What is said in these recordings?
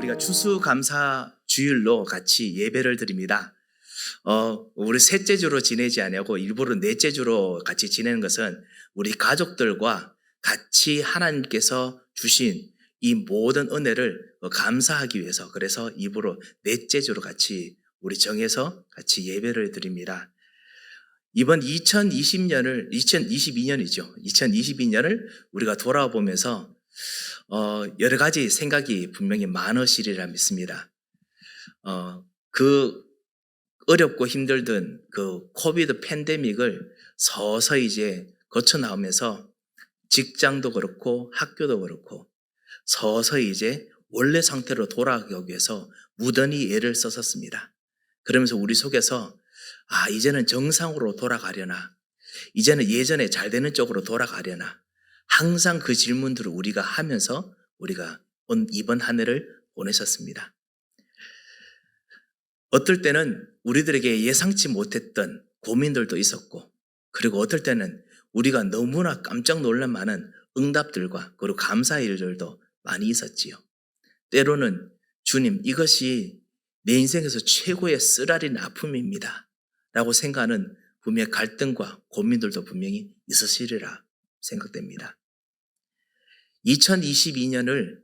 우리가 추수감사 주일로 같이 예배를 드립니다. 우리 셋째 주로 지내지 아니하고 일부러 넷째 주로 같이 지내는 것은 우리 가족들과 같이 하나님께서 주신 이 모든 은혜를 감사하기 위해서, 그래서 일부러 넷째 주로 같이 우리 정해서 같이 예배를 드립니다. 이번 2022년이죠. 2022년을 우리가 돌아보면서 여러 가지 생각이 분명히 많으시리라 믿습니다. 그 어렵고 힘들던 그 코비드 팬데믹을 서서히 이제 거쳐 나오면서 직장도 그렇고 학교도 그렇고 서서히 이제 원래 상태로 돌아가기 위해서 무던히 애를 썼었습니다. 그러면서 우리 속에서 이제는 정상으로 돌아가려나, 이제는 예전에 잘 되는 쪽으로 돌아가려나, 항상 그 질문들을 우리가 하면서 우리가 이번 한 해를 보내셨습니다. 어떨 때는 우리들에게 예상치 못했던 고민들도 있었고, 그리고 어떨 때는 우리가 너무나 깜짝 놀랄 만한 응답들과 그리고 감사의 일들도 많이 있었지요. 때로는 주님, 이것이 내 인생에서 최고의 쓰라린 아픔입니다 라고 생각하는 분명히 갈등과 고민들도 분명히 있으시리라 생각됩니다. 2022년을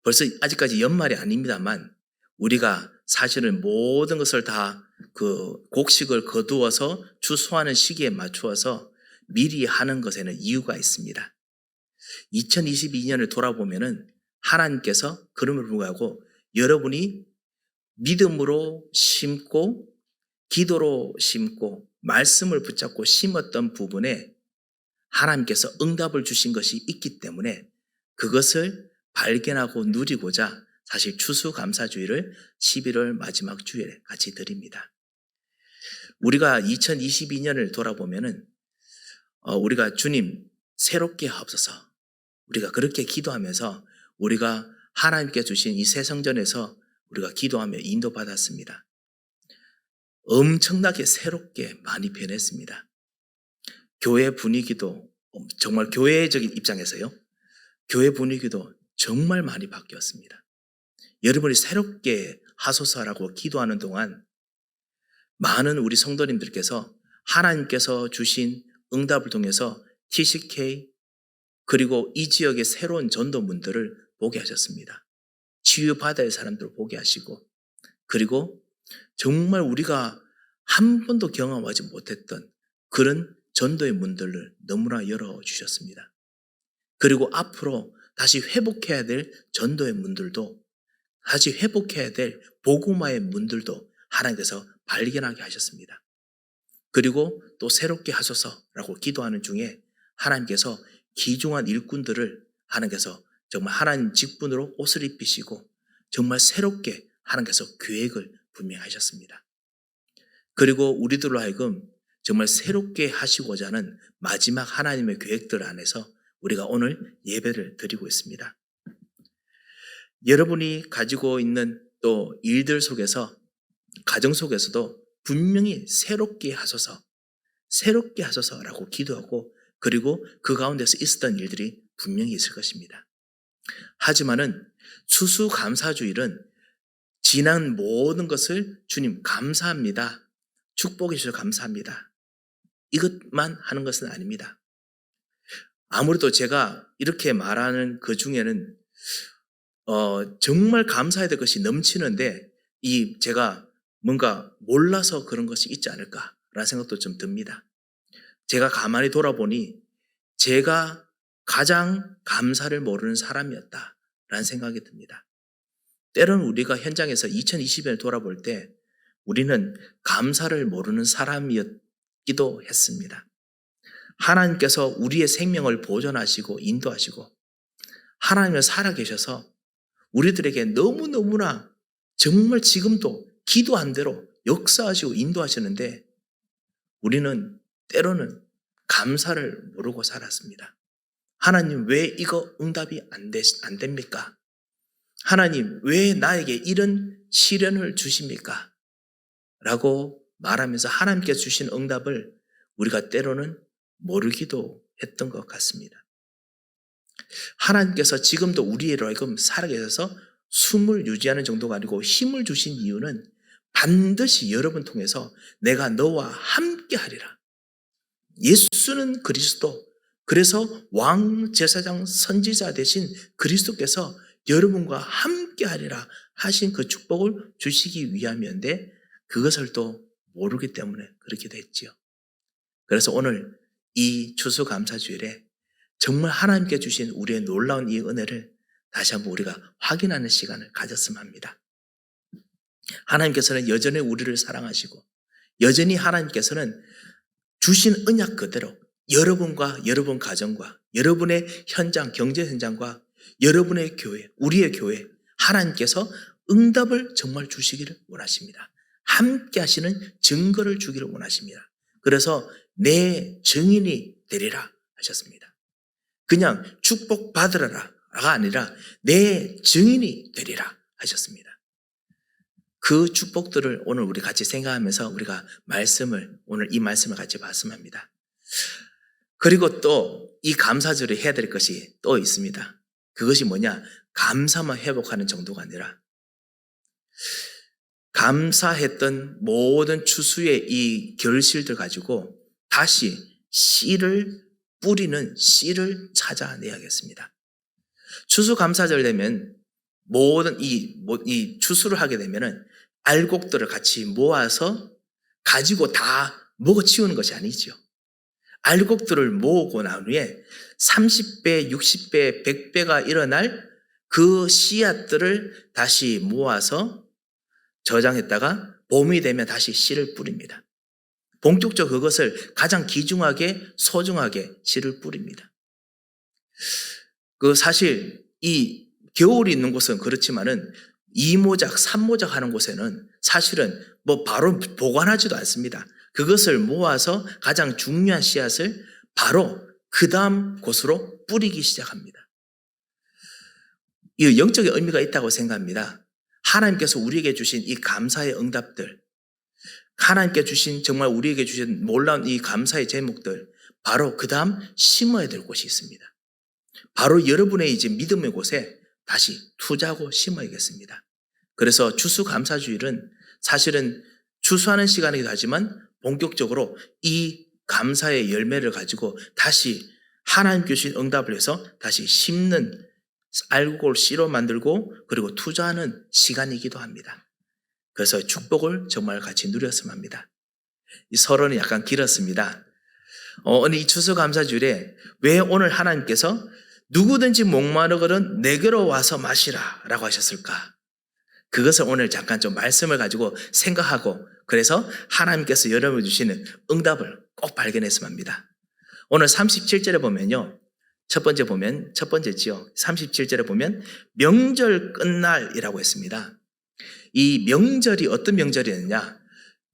벌써 아직까지 연말이 아닙니다만 우리가 사실은 모든 것을 다 그 곡식을 거두어서 추수하는 시기에 맞추어서 미리 하는 것에는 이유가 있습니다. 2022년을 돌아보면은 하나님께서 그럼을 불구하고 여러분이 믿음으로 심고 기도로 심고 말씀을 붙잡고 심었던 부분에 하나님께서 응답을 주신 것이 있기 때문에 그것을 발견하고 누리고자 사실 추수감사주일을 11월 마지막 주일에 같이 드립니다. 우리가 2022년을 돌아보면은 우리가 주님 새롭게 하옵소서, 우리가 그렇게 기도하면서 우리가 하나님께 주신 이 새 성전에서 우리가 기도하며 인도받았습니다. 엄청나게 새롭게 많이 변했습니다. 교회 분위기도 정말 교회적인 입장에서요, 교회 분위기도 정말 많이 바뀌었습니다. 여러분이 새롭게 하소서라고 기도하는 동안 많은 우리 성도님들께서 하나님께서 주신 응답을 통해서 TCK 그리고 이 지역의 새로운 전도문들을 보게 하셨습니다. 치유받아야 할 사람들을 보게 하시고, 그리고 정말 우리가 한 번도 경험하지 못했던 그런 전도의 문들을 너무나 열어주셨습니다. 그리고 앞으로 다시 회복해야 될 전도의 문들도, 다시 회복해야 될 복음화의 문들도 하나님께서 발견하게 하셨습니다. 그리고 또 새롭게 하소서라고 기도하는 중에 하나님께서 귀중한 일꾼들을 하나님께서 정말 하나님 직분으로 옷을 입히시고 정말 새롭게 하나님께서 계획을 분명하셨습니다. 그리고 우리들로 하여금 정말 새롭게 하시고자 하는 마지막 하나님의 계획들 안에서 우리가 오늘 예배를 드리고 있습니다. 여러분이 가지고 있는 또 일들 속에서, 가정 속에서도 분명히 새롭게 하소서라고 기도하고, 그리고 그 가운데서 있었던 일들이 분명히 있을 것입니다. 하지만은 추수감사주일은 지난 모든 것을 주님 감사합니다, 축복해 주셔서 감사합니다, 이것만 하는 것은 아닙니다. 아무래도 제가 이렇게 말하는 그 중에는 정말 감사해야 될 것이 넘치는데 제가 뭔가 몰라서 그런 것이 있지 않을까라는 생각도 좀 듭니다. 제가 가만히 돌아보니 제가 가장 감사를 모르는 사람이었다라는 생각이 듭니다. 때로는 우리가 현장에서 2020년을 돌아볼 때 우리는 감사를 모르는 사람이었기도 했습니다. 하나님께서 우리의 생명을 보존하시고 인도하시고 하나님을 살아계셔서 우리들에게 너무너무나 정말 지금도 기도한 대로 역사하시고 인도하시는데 우리는 때로는 감사를 모르고 살았습니다. 하나님, 왜 이거 응답이 안 됩니까? 하나님, 왜 나에게 이런 시련을 주십니까? 라고 말하면서 하나님께 주신 응답을 우리가 때로는 모르기도 했던 것 같습니다. 하나님께서 지금도 우리로 하여금 살아계셔서 숨을 유지하는 정도가 아니고 힘을 주신 이유는 반드시 여러분 통해서 내가 너와 함께 하리라. 예수는 그리스도, 그래서 왕, 제사장, 선지자 되신 그리스도께서 여러분과 함께 하리라 하신 그 축복을 주시기 위함이었는데 그것을 또 모르기 때문에 그렇게 됐지요. 그래서 오늘 이 추수감사주일에 정말 하나님께 주신 우리의 놀라운 이 은혜를 다시 한번 우리가 확인하는 시간을 가졌으면 합니다. 하나님께서는 여전히 우리를 사랑하시고 여전히 하나님께서는 주신 언약 그대로 여러분과 여러분 가정과 여러분의 현장, 경제 현장과 여러분의 교회, 우리의 교회, 하나님께서 응답을 정말 주시기를 원하십니다. 함께 하시는 증거를 주기를 원하십니다. 그래서 내 증인이 되리라 하셨습니다. 그냥 축복받으라가 아니라 내 증인이 되리라 하셨습니다. 그 축복들을 오늘 우리 같이 생각하면서 우리가 오늘 이 말씀을 같이 봤으면 합니다. 그리고 또 이 감사절에 해야 될 것이 또 있습니다. 그것이 뭐냐? 감사만 회복하는 정도가 아니라 감사했던 모든 추수의 이 결실들 가지고 다시 씨를 뿌리는 씨를 찾아내야겠습니다. 추수감사절 되면 모든 이 추수를 하게 되면은 알곡들을 같이 모아서 가지고 다 먹어치우는 것이 아니죠. 알곡들을 모으고 난 후에 30배, 60배, 100배가 일어날 그 씨앗들을 다시 모아서 저장했다가 봄이 되면 다시 씨를 뿌립니다. 본격적으로 그것을 가장 귀중하게 소중하게 씨를 뿌립니다. 사실 이 겨울이 있는 곳은 그렇지만은 2모작, 3모작 하는 곳에는 사실은 바로 보관하지도 않습니다. 그것을 모아서 가장 중요한 씨앗을 바로 그 다음 곳으로 뿌리기 시작합니다. 이 영적인 의미가 있다고 생각합니다. 하나님께서 우리에게 주신 이 감사의 응답들, 하나님께 주신 정말 우리에게 주신 놀라운 이 감사의 제목들, 바로 그 다음 심어야 될 곳이 있습니다. 바로 여러분의 이제 믿음의 곳에 다시 투자하고 심어야겠습니다. 그래서 추수감사주일은 사실은 추수하는 시간이기도 하지만 본격적으로 이 감사의 열매를 가지고 다시 하나님께 주신 응답을 해서 다시 심는 알곡을 씨로 만들고 그리고 투자하는 시간이기도 합니다. 그래서 축복을 정말 같이 누렸으면 합니다. 이 서론이 약간 길었습니다. 오늘 이 추수감사주일에 왜 오늘 하나님께서 누구든지 목마르거든 내게로 와서 마시라 라고 하셨을까? 그것을 오늘 잠깐 좀 말씀을 가지고 생각하고 그래서 하나님께서 여러분을 주시는 응답을 꼭 발견했으면 합니다. 오늘 37절에 보면요. 첫 번째지요. 37절에 보면 명절 끝날이라고 했습니다. 이 명절이 어떤 명절이었느냐?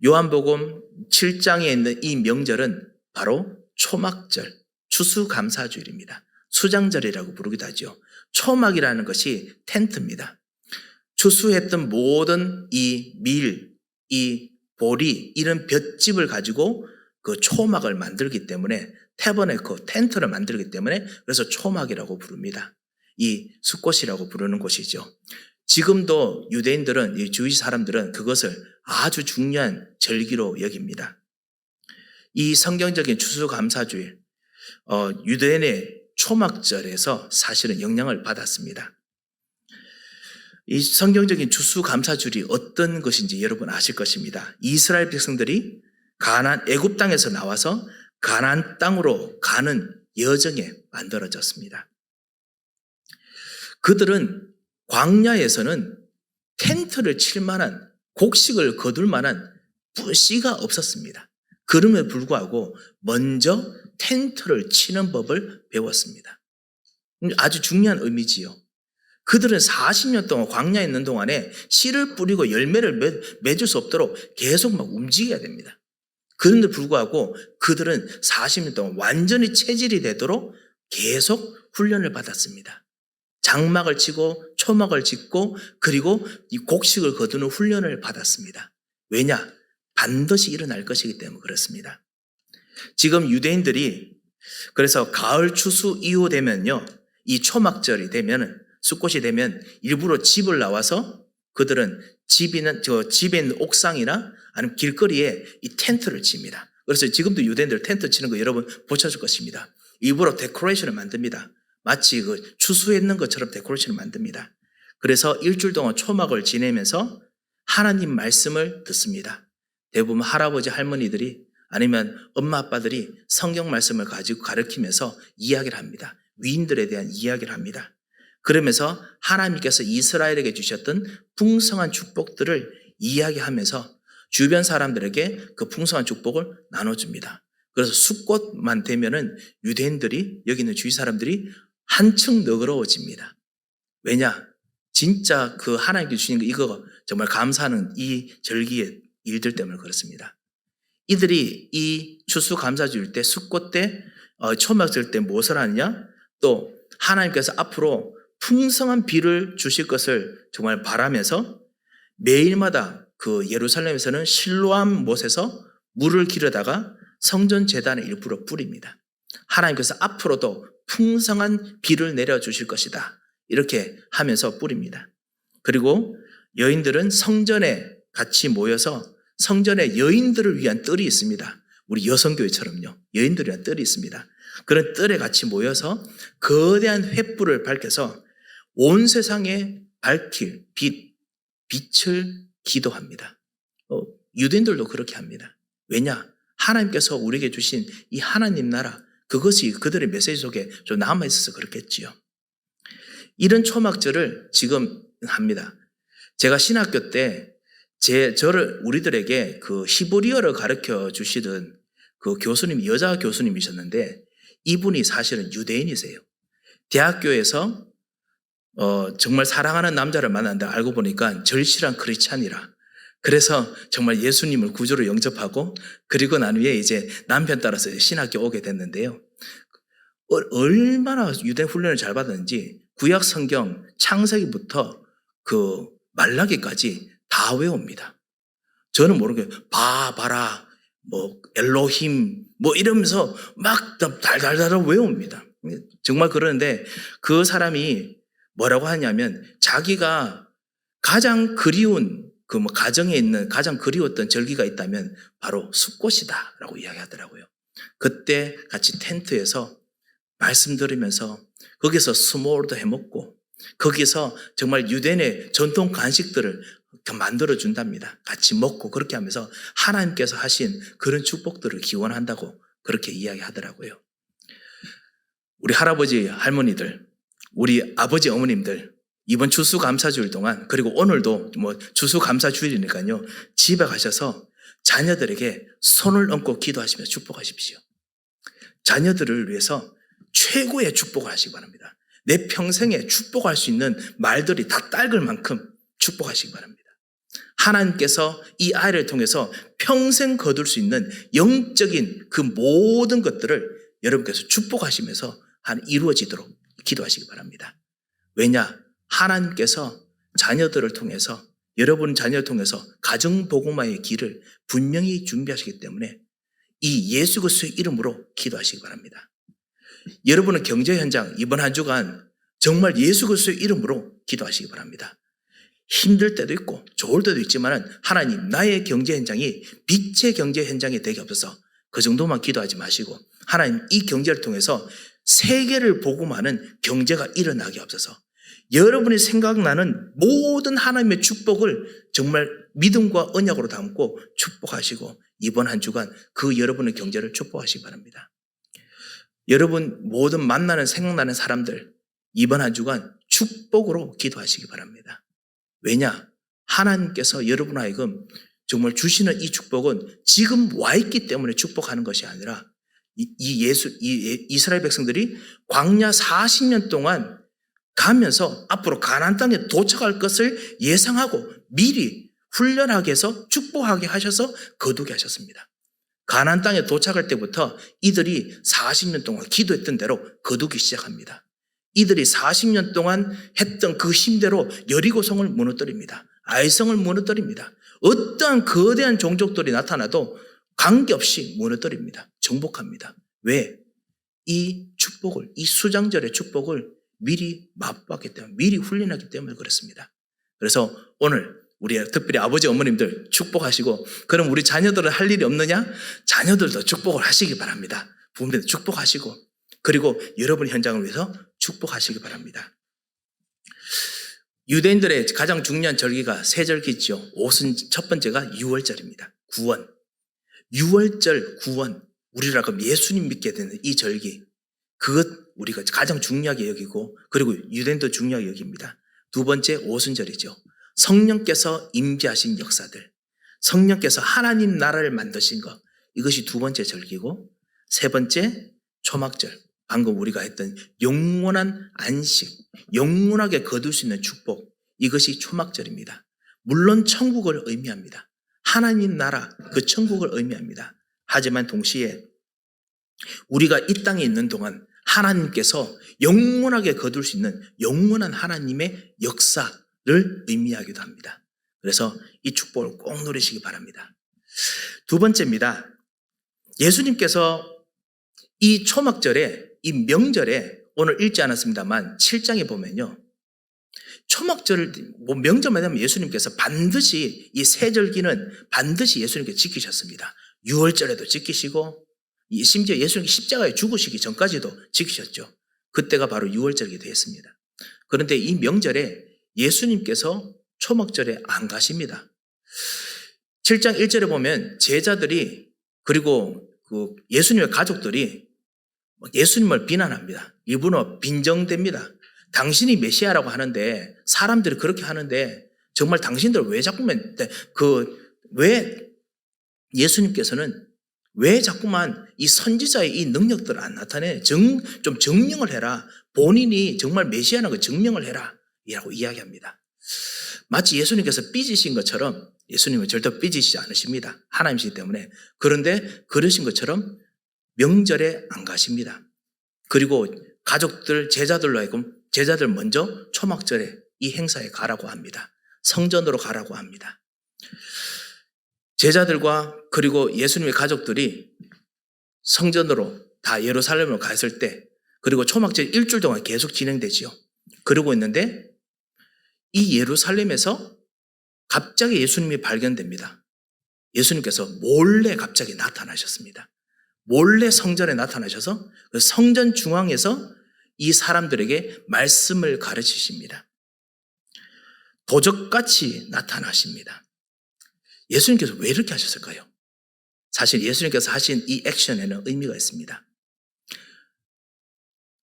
요한복음 7장에 있는 이 명절은 바로 초막절, 추수감사주일입니다. 수장절이라고 부르기도 하죠. 초막이라는 것이 텐트입니다. 추수했던 모든 이 밀, 이 보리, 이런 볏짚을 가지고 그 초막을 만들기 때문에 태버네커, 텐트를 만들기 때문에 그래서 초막이라고 부릅니다. 이 숫꽃이라고 부르는 곳이죠. 지금도 유대인들은, 이 주위 사람들은 그것을 아주 중요한 절기로 여깁니다. 이 성경적인 추수감사주일, 유대인의 초막절에서 사실은 영향을 받았습니다. 이 성경적인 추수감사주일이 어떤 것인지 여러분 아실 것입니다. 이스라엘 백성들이 애굽 땅에서 나와서 가나안 땅으로 가는 여정에 만들어졌습니다. 그들은 광야에서는 텐트를 칠 만한, 곡식을 거둘 만한 씨가 없었습니다. 그럼에도 불구하고 먼저 텐트를 치는 법을 배웠습니다. 아주 중요한 의미지요. 그들은 40년 동안 광야에 있는 동안에 씨를 뿌리고 열매를 맺을 수 없도록 계속 막 움직여야 됩니다. 그런데 불구하고 그들은 40년 동안 완전히 체질이 되도록 계속 훈련을 받았습니다. 장막을 치고 초막을 짓고 그리고 이 곡식을 거두는 훈련을 받았습니다. 왜냐? 반드시 일어날 것이기 때문에 그렇습니다. 지금 유대인들이 그래서 가을 추수 이후 되면요, 이 초막절이 되면은 숫꽃이 되면 일부러 집을 나와서 그들은 집에 있는 옥상이나 아니면 길거리에 이 텐트를 칩니다. 그래서 지금도 유대인들 텐트 치는 거 여러분 보셨을 것입니다. 일부러 데코레이션을 만듭니다. 마치 그 추수했는 것처럼 데코레이션을 만듭니다. 그래서 일주일 동안 초막을 지내면서 하나님 말씀을 듣습니다. 대부분 할아버지 할머니들이 아니면 엄마 아빠들이 성경 말씀을 가지고 가르치면서 이야기를 합니다. 위인들에 대한 이야기를 합니다. 그러면서 하나님께서 이스라엘에게 주셨던 풍성한 축복들을 이야기하면서 주변 사람들에게 그 풍성한 축복을 나눠줍니다. 그래서 숫꽃만 되면은 유대인들이, 여기 있는 주위 사람들이 한층 너그러워집니다. 왜냐? 진짜 그 하나님께 주신 거 이거 정말 감사하는 이 절기의 일들 때문에 그렇습니다. 이들이 이 추수감사주일 때, 숫꽃 때, 초막절 때 무엇을 하느냐? 또 하나님께서 앞으로 풍성한 비를 주실 것을 정말 바라면서 매일마다 그 예루살렘에서는 실로암 못에서 물을 기르다가 성전 제단에 일부러 뿌립니다. 하나님께서 앞으로도 풍성한 비를 내려주실 것이다. 이렇게 하면서 뿌립니다. 그리고 여인들은 성전에 같이 모여서 성전에 여인들을 위한 뜰이 있습니다. 우리 여성교회처럼요. 여인들을 위한 뜰이 있습니다. 그런 뜰에 같이 모여서 거대한 횃불을 밝혀서 온 세상에 밝힐 빛을 기도합니다. 유대인들도 그렇게 합니다. 왜냐? 하나님께서 우리에게 주신 이 하나님 나라, 그것이 그들의 메시지 속에 좀 남아있어서 그렇겠지요. 이런 초막절을 지금 합니다. 제가 신학교 때 우리들에게 그 히브리어를 가르쳐 주시던 그 교수님이 여자 교수님이셨는데 이분이 사실은 유대인이세요. 대학교에서 정말 사랑하는 남자를 만났는데 알고 보니까 절실한 크리스찬이라. 그래서 정말 예수님을 구주로 영접하고 그리고 난 후에 이제 남편 따라서 신학교 오게 됐는데요. 얼마나 유대 훈련을 잘 받았는지 구약 성경 창세기부터 그 말라기까지 다 외웁니다. 저는 모르게 봐라 뭐 엘로힘 뭐 이러면서 막 달달달 외웁니다. 정말 그러는데 그 사람이 뭐라고 하냐면 자기가 가장 그리운 그 뭐 가정에 있는 가장 그리웠던 절기가 있다면 바로 숫꽃이다라고 이야기하더라고요. 그때 같이 텐트에서 말씀 들으면서 거기서 스몰도 해먹고 거기서 정말 유대인의 전통 간식들을 만들어 준답니다. 같이 먹고 그렇게 하면서 하나님께서 하신 그런 축복들을 기원한다고 그렇게 이야기하더라고요. 우리 할아버지 할머니들, 우리 아버지 어머님들 이번 추수감사주일 동안 그리고 오늘도 뭐 추수감사주일이니까요. 집에 가셔서 자녀들에게 손을 얹고 기도하시며 축복하십시오. 자녀들을 위해서 최고의 축복을 하시기 바랍니다. 내 평생에 축복할 수 있는 말들이 다 딸글 만큼 축복하시기 바랍니다. 하나님께서 이 아이를 통해서 평생 거둘 수 있는 영적인 그 모든 것들을 여러분께서 축복하시면서 이루어지도록 기도하시기 바랍니다. 왜냐? 하나님께서 자녀들을 통해서 여러분 자녀를 통해서 가정복음화의 길을 분명히 준비하시기 때문에 이 예수 그리스도의 이름으로 기도하시기 바랍니다. 여러분의 경제 현장 이번 한 주간 정말 예수 그리스도의 이름으로 기도하시기 바랍니다. 힘들 때도 있고 좋을 때도 있지만 하나님 나의 경제 현장이 빛의 경제 현장이 되게 없어서 그 정도만 기도하지 마시고 하나님 이 경제를 통해서 세계를 복음하는 경제가 일어나게 없어서 여러분이 생각나는 모든 하나님의 축복을 정말 믿음과 언약으로 담고 축복하시고 이번 한 주간 그 여러분의 경제를 축복하시기 바랍니다. 여러분 모든 만나는 생각나는 사람들 이번 한 주간 축복으로 기도하시기 바랍니다. 왜냐? 하나님께서 여러분 하여금 정말 주시는 이 축복은 지금 와 있기 때문에 축복하는 것이 아니라 이스라엘 백성들이 광야 40년 동안 가면서 앞으로 가나안 땅에 도착할 것을 예상하고 미리 훈련하게 해서 축복하게 하셔서 거두게 하셨습니다. 가나안 땅에 도착할 때부터 이들이 40년 동안 기도했던 대로 거두기 시작합니다. 이들이 40년 동안 했던 그 힘대로 여리고성을 무너뜨립니다. 아이성을 무너뜨립니다. 어떠한 거대한 종족들이 나타나도 관계없이 무너뜨립니다. 정복합니다. 왜? 이 축복을, 이 수장절의 축복을 미리 맛봤기 때문에, 미리 훈련했기 때문에 그렇습니다. 그래서 오늘 우리 특별히 아버지 어머님들 축복하시고, 그럼 우리 자녀들은 할 일이 없느냐? 자녀들도 축복을 하시기 바랍니다. 부모님들 축복하시고, 그리고 여러분 현장을 위해서 축복하시기 바랍니다. 유대인들의 가장 중요한 절기가 세 절기죠. 첫 번째가 유월절입니다. 구원. 유월절, 구원. 우리라 그럼 예수님 믿게 되는 이 절기. 그것 우리가 가장 중요하게 여기고, 그리고 유대인도 중요하게 여깁니다. 두 번째 오순절이죠. 성령께서 임재하신 역사들. 성령께서 하나님 나라를 만드신 것. 이것이 두 번째 절기고, 세 번째 초막절. 방금 우리가 했던 영원한 안식, 영원하게 거둘 수 있는 축복. 이것이 초막절입니다. 물론 천국을 의미합니다. 하나님 나라, 그 천국을 의미합니다. 하지만 동시에 우리가 이 땅에 있는 동안 하나님께서 영원하게 거둘 수 있는 영원한 하나님의 역사를 의미하기도 합니다. 그래서 이 축복을 꼭 누리시기 바랍니다. 두 번째입니다. 예수님께서 이 초막절에, 이 명절에 오늘 읽지 않았습니다만 7장에 보면요. 초막절, 명절만 되면 예수님께서 반드시 이 세 절기는 반드시 예수님께서 지키셨습니다. 유월절에도 지키시고, 심지어 예수님이 십자가에 죽으시기 전까지도 지키셨죠. 그때가 바로 유월절이 되었습니다. 그런데 이 명절에 예수님께서 초막절에 안 가십니다. 7장 1절에 보면 제자들이, 그리고 그 예수님의 가족들이 예수님을 비난합니다. 이분은 빈정됩니다. 당신이 메시아라고 하는데, 사람들이 그렇게 하는데 정말 당신들 왜 자꾸만 왜 예수님께서는 왜 자꾸만 이 선지자의 이 능력들을 안 나타내? 좀 증명을 해라. 본인이 정말 메시아라는 걸 증명을 해라. 이라고 이야기합니다. 마치 예수님께서 삐지신 것처럼, 예수님은 절대 삐지시지 않으십니다. 하나님이시기 때문에. 그런데 그러신 것처럼 명절에 안 가십니다. 그리고 가족들, 제자들로 하여금 제자들 먼저 초막절에 이 행사에 가라고 합니다. 성전으로 가라고 합니다. 제자들과 그리고 예수님의 가족들이 성전으로 다 예루살렘으로 갔을 때, 그리고 초막절 일주일 동안 계속 진행되지요. 그러고 있는데 이 예루살렘에서 갑자기 예수님이 발견됩니다. 예수님께서 몰래 갑자기 나타나셨습니다. 몰래 성전에 나타나셔서 그 성전 중앙에서 이 사람들에게 말씀을 가르치십니다. 도적같이 나타나십니다. 예수님께서 왜 이렇게 하셨을까요? 사실 예수님께서 하신 이 액션에는 의미가 있습니다.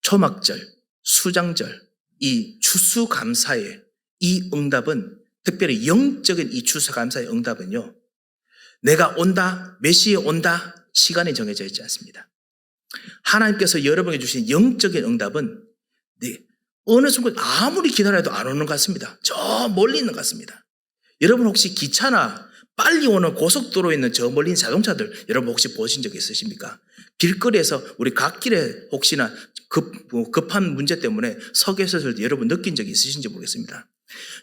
초막절, 수장절, 이 추수감사의 이 응답은, 특별히 영적인 이 추수감사의 응답은요, 내가 온다, 메시아 온다, 시간이 정해져 있지 않습니다. 하나님께서 여러분에게 주신 영적인 응답은 어느 순간 아무리 기다려도 안 오는 것 같습니다. 저 멀리 있는 것 같습니다. 여러분 혹시 기차나 빨리 오는 고속도로에 있는 저 멀리 있는 자동차들 여러분 혹시 보신 적 있으십니까? 길거리에서 우리 갓길에 혹시나 급한 문제 때문에 서 계셨을 때 여러분 느낀 적이 있으신지 모르겠습니다.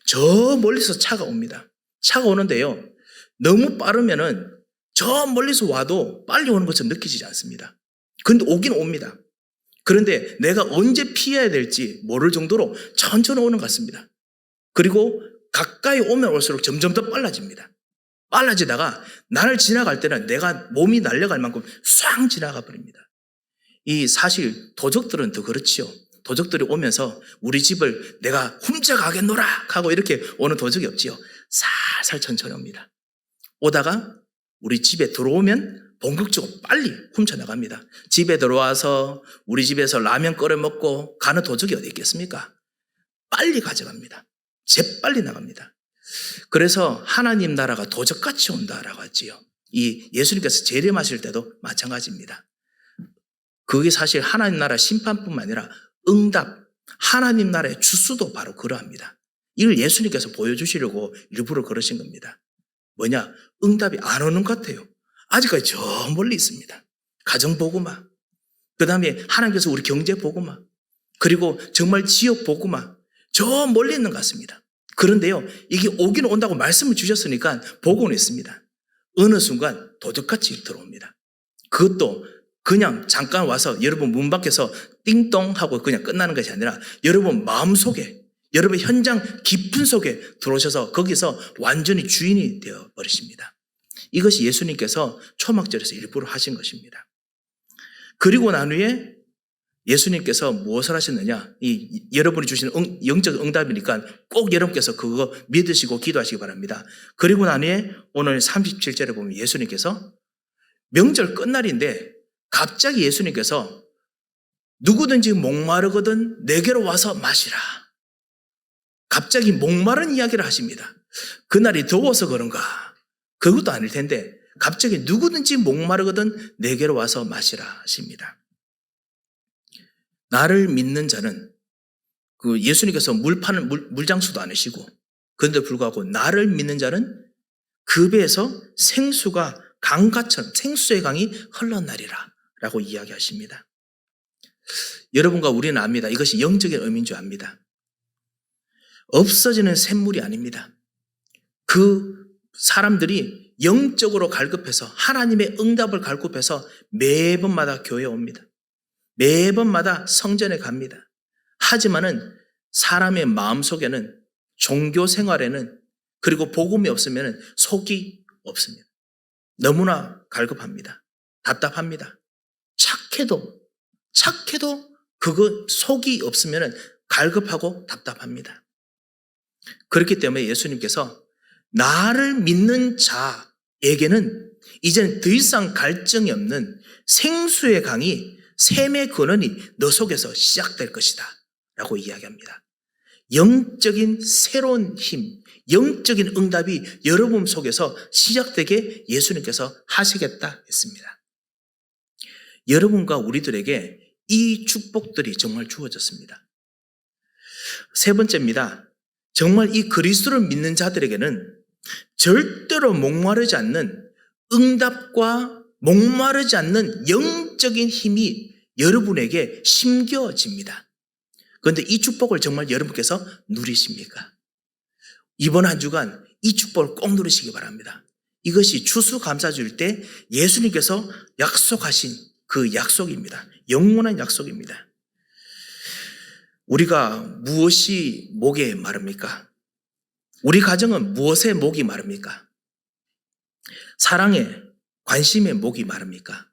저 멀리서 차가 옵니다. 차가 오는데요, 너무 빠르면은 저 멀리서 와도 빨리 오는 것처럼 느끼지 않습니다. 그런데 오긴 옵니다. 그런데 내가 언제 피해야 될지 모를 정도로 천천히 오는 것 같습니다. 그리고 가까이 오면 올수록 점점 더 빨라집니다. 빨라지다가 나를 지나갈 때는 내가 몸이 날려갈 만큼 싹 지나가 버립니다. 이 사실 도적들은 더 그렇지요. 도적들이 오면서 우리 집을 내가 훔쳐가겠노라 하고 이렇게 오는 도적이 없지요. 살살 천천히 옵니다. 오다가 우리 집에 들어오면 본격적으로 빨리 훔쳐나갑니다. 집에 들어와서 우리 집에서 라면 끓여 먹고 가는 도적이 어디 있겠습니까? 빨리 가져갑니다. 재빨리 나갑니다. 그래서 하나님 나라가 도적같이 온다라고 하지요. 이 예수님께서 재림하실 때도 마찬가지입니다. 그게 사실 하나님 나라 심판뿐만 아니라 응답, 하나님 나라의 주수도 바로 그러합니다. 이걸 예수님께서 보여주시려고 일부러 그러신 겁니다. 뭐냐? 응답이 안 오는 것 같아요. 아직까지 저 멀리 있습니다. 가정복음화, 그 다음에 하나님께서 우리 경제복음화, 그리고 정말 지역복음화, 저 멀리 있는 것 같습니다. 그런데요, 이게 오기는 온다고 말씀을 주셨으니까 보고는 있습니다. 어느 순간 도둑같이 들어옵니다. 그것도 그냥 잠깐 와서 여러분 문 밖에서 띵동 하고 그냥 끝나는 것이 아니라 여러분 마음속에, 여러분 현장 깊은 속에 들어오셔서 거기서 완전히 주인이 되어 버리십니다. 이것이 예수님께서 초막절에서 일부러 하신 것입니다. 그리고 난 후에 예수님께서 무엇을 하셨느냐? 여러분이 주신 영적 응답이니까 꼭 여러분께서 그거 믿으시고 기도하시기 바랍니다. 그리고 난 후에 오늘 37절에 보면 예수님께서 명절 끝날인데 갑자기 예수님께서 누구든지 목마르거든 내게로 와서 마시라. 갑자기 목마른 이야기를 하십니다. 그날이 더워서 그런가? 그것도 아닐 텐데 갑자기 누구든지 목마르거든 내게로 와서 마시라 하십니다. 나를 믿는 자는 예수님께서 물장수도 아니시고 그런데 불구하고 나를 믿는 자는 그 배에서 생수가 강가처럼 생수의 강이 흘러나리라 라고 이야기하십니다. 여러분과 우리는 압니다. 이것이 영적인 의미인 줄 압니다. 없어지는 샘물이 아닙니다. 그 사람들이 영적으로 갈급해서 하나님의 응답을 갈급해서 매번마다 교회에 옵니다. 매번마다 성전에 갑니다. 하지만은 사람의 마음속에는 종교 생활에는 그리고 복음이 없으면 속이 없습니다. 너무나 갈급합니다. 답답합니다. 착해도 그거 속이 없으면 갈급하고 답답합니다. 그렇기 때문에 예수님께서 나를 믿는 자에게는 이제는 더 이상 갈증이 없는 생수의 강이 샘의 근원이 너 속에서 시작될 것이다 라고 이야기합니다. 영적인 새로운 힘, 영적인 응답이 여러분 속에서 시작되게 예수님께서 하시겠다 했습니다. 여러분과 우리들에게 이 축복들이 정말 주어졌습니다. 세 번째입니다. 정말 이 그리스도를 믿는 자들에게는 절대로 목마르지 않는 응답과 목마르지 않는 영적인 힘이 여러분에게 심겨집니다. 그런데 이 축복을 정말 여러분께서 누리십니까? 이번 한 주간 이 축복을 꼭 누리시기 바랍니다. 이것이 추수감사주일 때 예수님께서 약속하신 그 약속입니다. 영원한 약속입니다. 우리가 무엇이 목에 마릅니까? 우리 가정은 무엇에 목이 마릅니까? 사랑에, 관심에 목이 마릅니까?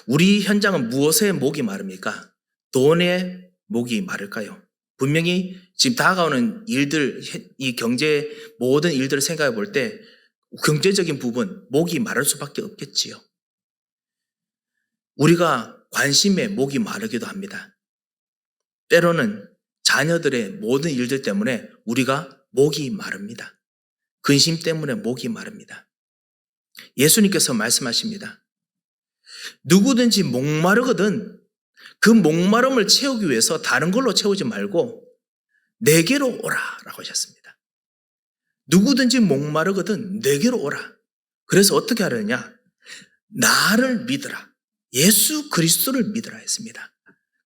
우리 현장은 무엇에 목이 마릅니까? 돈에 목이 마를까요? 분명히 지금 다가오는 일들, 이 경제 모든 일들을 생각해 볼 때 경제적인 부분, 목이 마를 수밖에 없겠지요. 우리가 관심에 목이 마르기도 합니다. 때로는 자녀들의 모든 일들 때문에 우리가 목이 마릅니다. 근심 때문에 목이 마릅니다. 예수님께서 말씀하십니다. 누구든지 목마르거든 그 목마름을 채우기 위해서 다른 걸로 채우지 말고 내게로 오라 라고 하셨습니다. 누구든지 목마르거든 내게로 오라. 그래서 어떻게 하느냐? 나를 믿으라. 예수 그리스도를 믿으라 했습니다.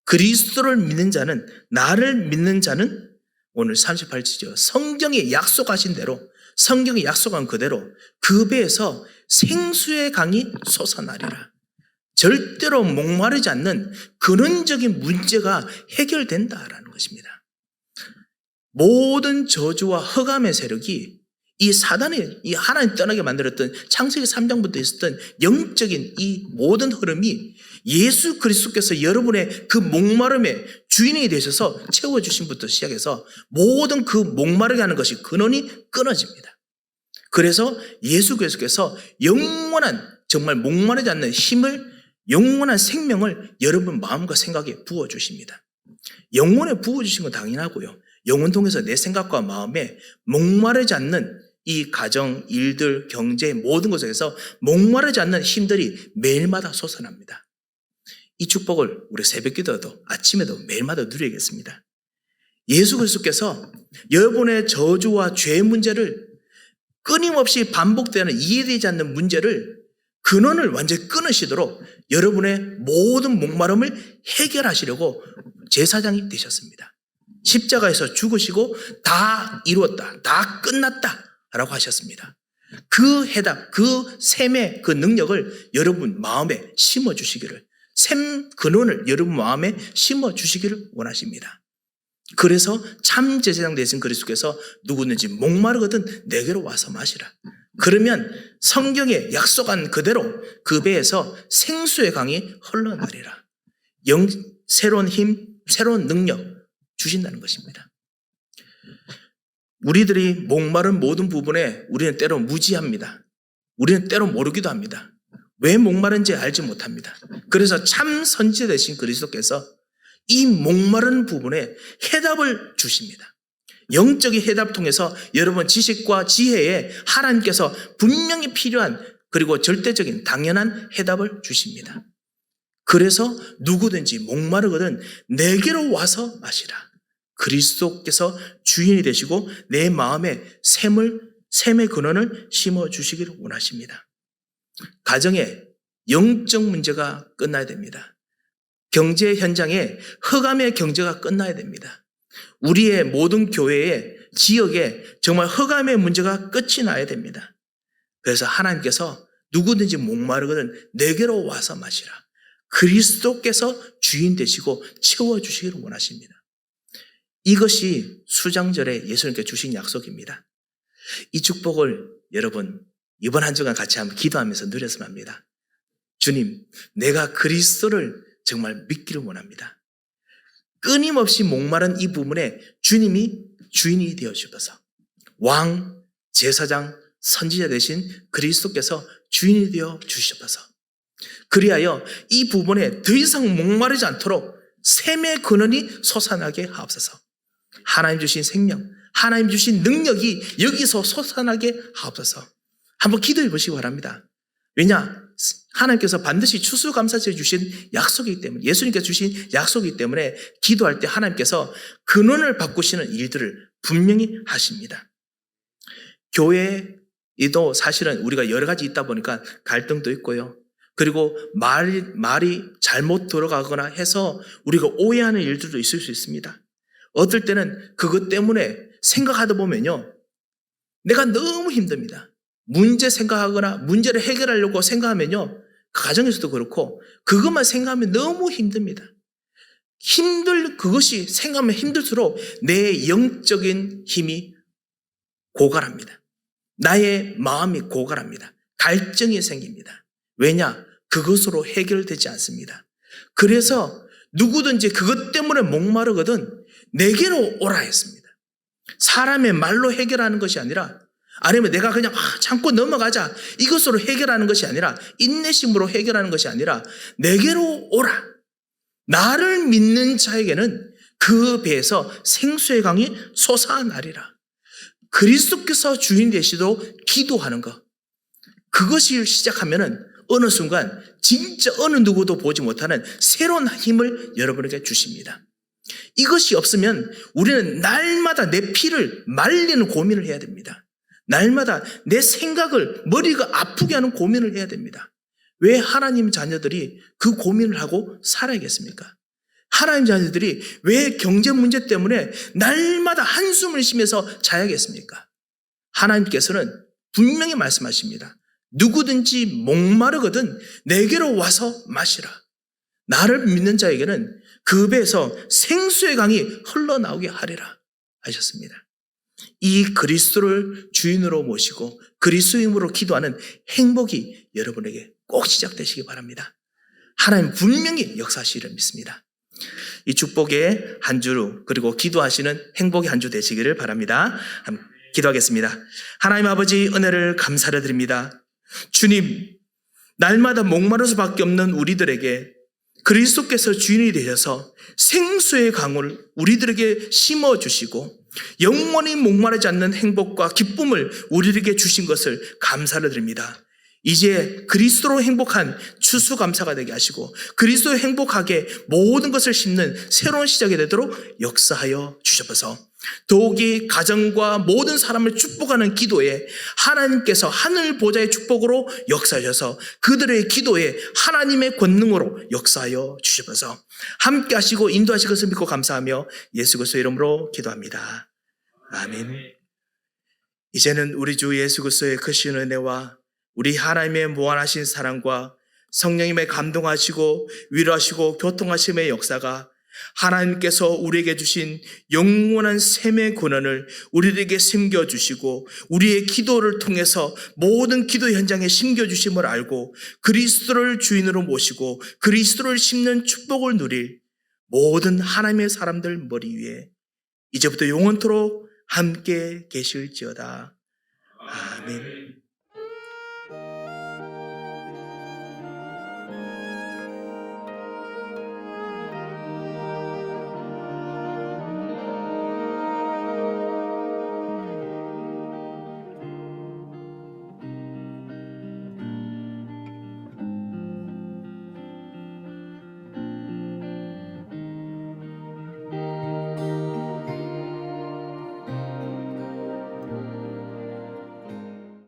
그리스도를 믿는 자는, 나를 믿는 자는 오늘 38절이죠. 성경에 약속하신 대로, 성경에 약속한 그대로 그 배에서 생수의 강이 솟아나리라. 절대로 목마르지 않는 근원적인 문제가 해결된다라는 것입니다. 모든 저주와 흑암의 세력이 이 사단이 이 하나님 떠나게 만들었던 창세기 3장부터 있었던 영적인 이 모든 흐름이 예수 그리스도께서 여러분의 그 목마름의 주인이 되셔서 채워주심부터 시작해서 모든 그 목마르게 하는 것이 근원이 끊어집니다. 그래서 예수 그리스도께서 영원한 정말 목마르지 않는 힘을, 영원한 생명을 여러분 마음과 생각에 부어주십니다. 영혼에 부어주신 건 당연하고요. 영혼 통해서 내 생각과 마음에 목마르지 않는 이 가정, 일들, 경제 모든 것에서 목마르지 않는 힘들이 매일마다 솟아납니다. 이 축복을 우리 새벽기도도 아침에도 매일마다 누리겠습니다. 예수 그리스도께서 여러분의 저주와 죄 문제를 끊임없이 반복되는 이해되지 않는 문제를 근원을 완전히 끊으시도록 여러분의 모든 목마름을 해결하시려고 제사장이 되셨습니다. 십자가에서 죽으시고 다 이루었다, 다 끝났다 라고 하셨습니다. 그 해답, 그 샘의 그 능력을 여러분 마음에 심어주시기를, 샘 근원을 여러분 마음에 심어주시기를 원하십니다. 그래서 참 제사장 되신 그리스도께서 누구든지 목마르거든 내게로 와서 마시라. 그러면 성경에 약속한 그대로 그 배에서 생수의 강이 흘러나리라. 새로운 힘, 새로운 능력 주신다는 것입니다. 우리들이 목마른 모든 부분에 우리는 때로 무지합니다. 우리는 때로 모르기도 합니다. 왜 목마른지 알지 못합니다. 그래서 참 선지자 되신 그리스도께서 이 목마른 부분에 해답을 주십니다. 영적인 해답 통해서 여러분 지식과 지혜에 하나님께서 분명히 필요한 그리고 절대적인 당연한 해답을 주십니다. 그래서 누구든지 목마르거든 내게로 와서 마시라. 그리스도께서 주인이 되시고 내 마음에 샘의 근원을 심어주시기를 원하십니다. 가정에 영적 문제가 끝나야 됩니다. 경제 현장에 흑암의 경제가 끝나야 됩니다. 우리의 모든 교회에 지역에 정말 흑암의 문제가 끝이 나야 됩니다. 그래서 하나님께서 누구든지 목마르거든 내게로 와서 마시라. 그리스도께서 주인 되시고 채워주시기를 원하십니다. 이것이 수장절에 예수님께 주신 약속입니다. 이 축복을 여러분 이번 한 주간 같이 한번 기도하면서 누렸으면 합니다. 주님, 내가 그리스도를 정말 믿기를 원합니다. 끊임없이 목마른 이 부분에 주님이 주인이 되어 주셔서 왕, 제사장, 선지자 되신 그리스도께서 주인이 되어 주셔서 그리하여 이 부분에 더 이상 목마르지 않도록 샘의 근원이 솟아나게 하옵소서. 하나님 주신 생명, 하나님 주신 능력이 여기서 솟아나게 하옵소서. 한번 기도해 보시기 바랍니다. 왜냐? 하나님께서 반드시 추수감사제 주신 약속이기 때문에, 예수님께서 주신 약속이기 때문에 기도할 때 하나님께서 근원을 바꾸시는 일들을 분명히 하십니다. 교회에도 사실은 우리가 여러 가지 있다 보니까 갈등도 있고요. 그리고 말이 잘못 들어가거나 해서 우리가 오해하는 일들도 있을 수 있습니다. 어떨 때는 그것 때문에 생각하다 보면요, 내가 너무 힘듭니다. 문제 생각하거나 문제를 해결하려고 생각하면요, 가정에서도 그렇고 그것만 생각하면 너무 힘듭니다. 그것이 생각하면 힘들수록 내 영적인 힘이 고갈합니다. 나의 마음이 고갈합니다. 갈증이 생깁니다. 왜냐? 그것으로 해결되지 않습니다. 그래서 누구든지 그것 때문에 목마르거든 내게로 오라 했습니다. 사람의 말로 해결하는 것이 아니라, 아니면 내가 그냥 참고 넘어가자 이것으로 해결하는 것이 아니라, 인내심으로 해결하는 것이 아니라 내게로 오라. 나를 믿는 자에게는 그 배에서 생수의 강이 솟아나리라. 그리스도께서 주인 되시도록 기도하는 것, 그것을 시작하면은 어느 순간 진짜 어느 누구도 보지 못하는 새로운 힘을 여러분에게 주십니다. 이것이 없으면 우리는 날마다 내 피를 말리는 고민을 해야 됩니다. 날마다 내 생각을, 머리가 아프게 하는 고민을 해야 됩니다. 왜 하나님 자녀들이 그 고민을 하고 살아야겠습니까? 하나님 자녀들이 왜 경제 문제 때문에 날마다 한숨을 쉬면서 자야겠습니까? 하나님께서는 분명히 말씀하십니다. 누구든지 목마르거든 내게로 와서 마시라. 나를 믿는 자에게는 그 배에서 생수의 강이 흘러나오게 하리라 하셨습니다. 이 그리스도를 주인으로 모시고 그리스도의 이름으로 기도하는 행복이 여러분에게 꼭 시작되시기 바랍니다. 하나님 분명히 역사하시기를 믿습니다. 이 축복의 한 주, 그리고 기도하시는 행복의 한 주 되시기를 바랍니다. 기도하겠습니다. 하나님 아버지, 은혜를 감사를 드립니다. 주님, 날마다 목마를 수밖에 없는 우리들에게 그리스도께서 주인이 되셔서 생수의 강을 우리들에게 심어주시고 영원히 목마르지 않는 행복과 기쁨을 우리에게 주신 것을 감사를 드립니다. 이제 그리스도로 행복한 추수감사가 되게 하시고 그리스도로 행복하게 모든 것을 심는 새로운 시작이 되도록 역사하여 주셔서 더욱이 가정과 모든 사람을 축복하는 기도에 하나님께서 하늘 보좌의 축복으로 역사하셔서 그들의 기도에 하나님의 권능으로 역사하여 주셔서 함께 하시고 인도하실 것을 믿고 감사하며 예수 그리스도의 이름으로 기도합니다. 아멘. 이제는 우리 주 예수 그리스도의 크신 은혜와 우리 하나님의 무한하신 사랑과 성령님의 감동하시고 위로하시고 교통하심의 역사가 하나님께서 우리에게 주신 영원한 샘의 권한을 우리에게 심겨주시고 우리의 기도를 통해서 모든 기도 현장에 심겨주심을 알고 그리스도를 주인으로 모시고 그리스도를 심는 축복을 누릴 모든 하나님의 사람들 머리 위에 이제부터 영원토록 함께 계실지어다. 아멘.